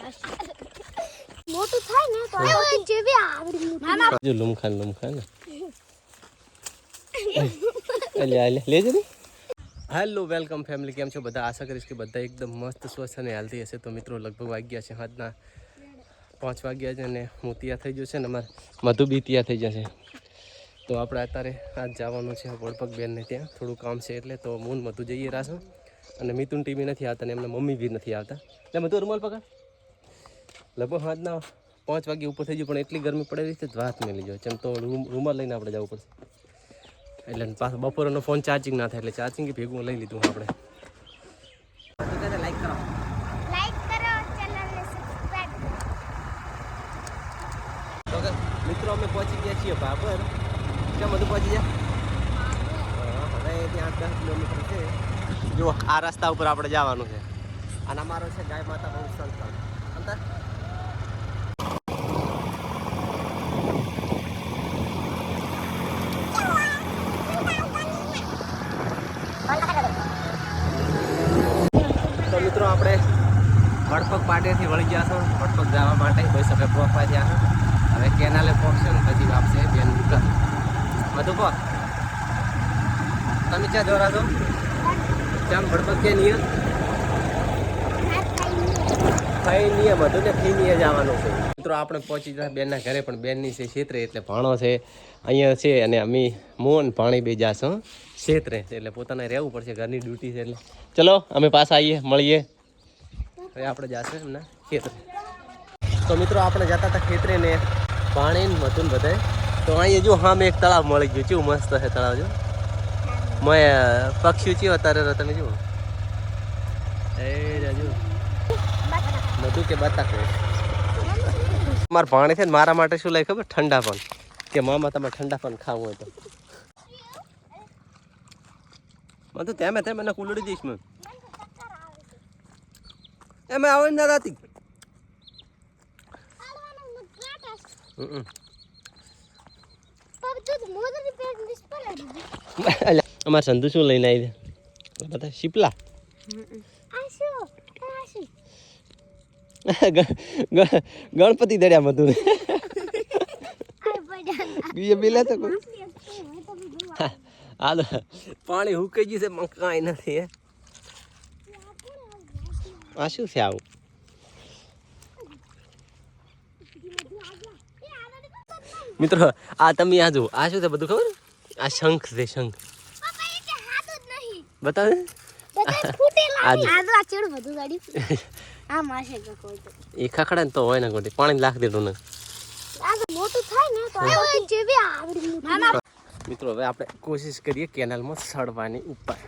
મોટું થાય ને તો આ જેવી આવડી મોટી જો લુમખાન ને લેજે ને. હેલો વેલકમ ફેમિલી, કેમ છો બધા? આશા કરીશ કે બધા એકદમ મસ્ત સ્વસ્થ અને હેલ્ધી હશે. તો મિત્રો લગભગ વાગ્યા છે આજના 5 વાગ્યા છે અને હું તૈયાર થઈ જશે ને અમારે મધુ બી તૈયાર થઈ જશે. તો આપણે અત્યારે આજ જવાનું છે વડપગ બેનને ત્યાં, થોડું કામ છે એટલે. તો હું મધુ જઈએ રાશું અને મિતુન ટીવી નથી આવતા અને એમના મમ્મી બી નથી આવતા. એટલે મધુ રૂમાલ પકડ. લગભગ આજના 5 વાગે ઉપર થઈ ગયું પણ એટલી ગરમી પડેલી છે વાત મેલી જાય જેમ તો રૂમાલ લઈને આપણે જવું પડશે. એટલે પાછો બપોરનો ફોન ચાર્જિંગ ના થાય એટલે ચાર્જિંગ ભેગું લઈ લીધું આપણે. લાઈક કરો, ચેનલને સબસ્ક્રાઇબ કરો. તો મિત્રો અમે પહોંચી ગયા છીએ બાબર. કેમ બધું પહોંચી ગયા? હવે ત્યાં 10 કિલોમીટર છે. જો આ રસ્તા ઉપર આપણે જવાનું છે અને અમારો છે ગાય માતા બહુ સંસ્થાન અંતર. તો મિત્રો આપણે વડપગ પાટેથી વળી ગયા છો વડપગ જવા માટે. બસ હવે પહોંચવા ગયા હવે કેનાલે પહોંચશે ને પછી આપશે બેન દુકાન. બધું કહો તમે ક્યાં દોરા છો? કેમ વડપગ કે નહીં ખાઈ નહીં બધું ને ખાઈ નહીં જવાનું છે. મિત્રો આપણે પહોંચી ગયા બેનના ઘરે, પણ બેનની છે ક્ષેત્રે એટલે ભાણો છે અહીંયા છે અને અમે મોન પાણી બે જાશું ક્ષેત્રે એટલે પોતાને રહેવું પડશે, ઘરની ડ્યુટી છે એટલે. ચલો અમે પાછા આવીએ, મળીએ. હવે આપણે જશે એમના ખેતરે. તો મિત્રો આપણે જતા હતા ખેતરે ને પાણી ને મધુન બધાય. તો અહીંયા જો હા મેં એક તળાવ મળી ગયું. કેવું મસ્ત છે તળાવ. જો મેં પક્ષીઓ ચેવો અત્યારે તમે જુઓ. એ રાજુ મધુ કે બતક મારે પાણી છે ને મારા માટે શું લાગે ખબર? ઠંડા પણ. કે મામા તમારે ઠંડા પણ ખાવું હોય તો મધુ તેમે મને કુલડી દઈશ મેં એમ આવે ના રાતી. અમારે સંધુ શું લઈને આવી દે બધા શીપલા. ગણપતિ દડ્યા મધુ બીજા તો હાલ પાણી હુકાઈ ગયું છે પણ કાંઈ નથી. આ શું છે આવું? મિત્રો આ તમે આ જુઓ, આ શું છે બધું ખબર? આ શંખ છે, શંખ. બતાવે એ ખખડા ને તો હોય ને ગોટી પાણી લાખ દેતું ને મોટું થાય ને તો જેવી આવડી મોટી. મિત્રો હવે આપણે કોશિશ કરીએ કેનાલમાં સડવાની ઉપર.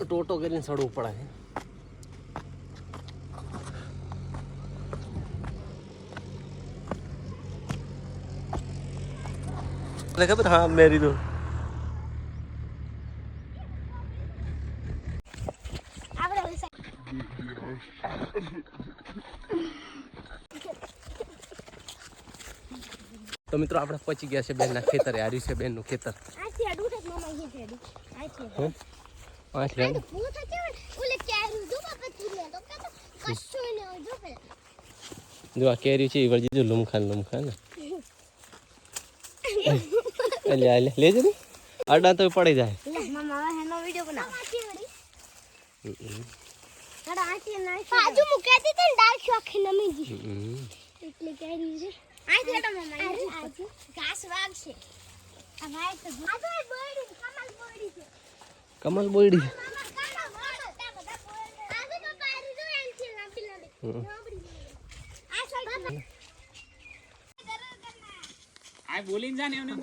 ટોટો કરીને સડવું પડે. ખબર? હા મેરી તો તો મિત્રો આપણે પહોંચી ગયા છે બેનના ખેતરે. હાર્યું છે બેનનું ખેતર. જો આ કેરી છે જો લુમખાન લેજે ને અડા તો પડી જાય. કમલ બોયડી બોલીને જાને એમને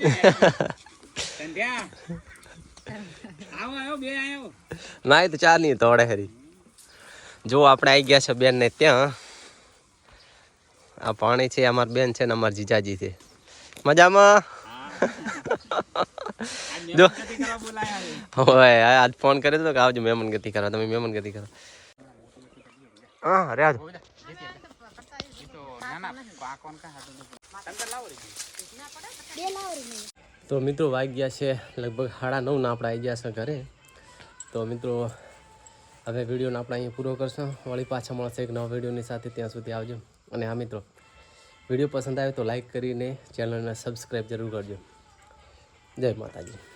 ના તો ચાર નહીં તોડે હરી. જો આપણે આવી ગયા છે બેન ને ત્યાં. આ પાણી છે અમારી બેન છે ને અમારા જીજાજી છે. મજામાં? જો હોય આજ ફોન કર્યો હતો કે આવજો મહેમાન ગતિ કરવા. તમે મહેમાન ગતિ કરો. હા અરે આજ તો મિત્રો વાગી ગયા છે લગભગ 9:30 ના આપણે આવી ગયા છે ઘરે. તો મિત્રો હવે વિડીયોને આપણે અહીંયા પૂરો કરશું. વળી પાછા મળશે એક નવા વિડીયોની સાથે. ત્યાં સુધી આવજો. અને હા મિત્રો, વિડીયો પસંદ આવે તો લાઈક કરીને ચેનલને સબસ્ક્રાઈબ જરૂર કરજો. જય માતાજી.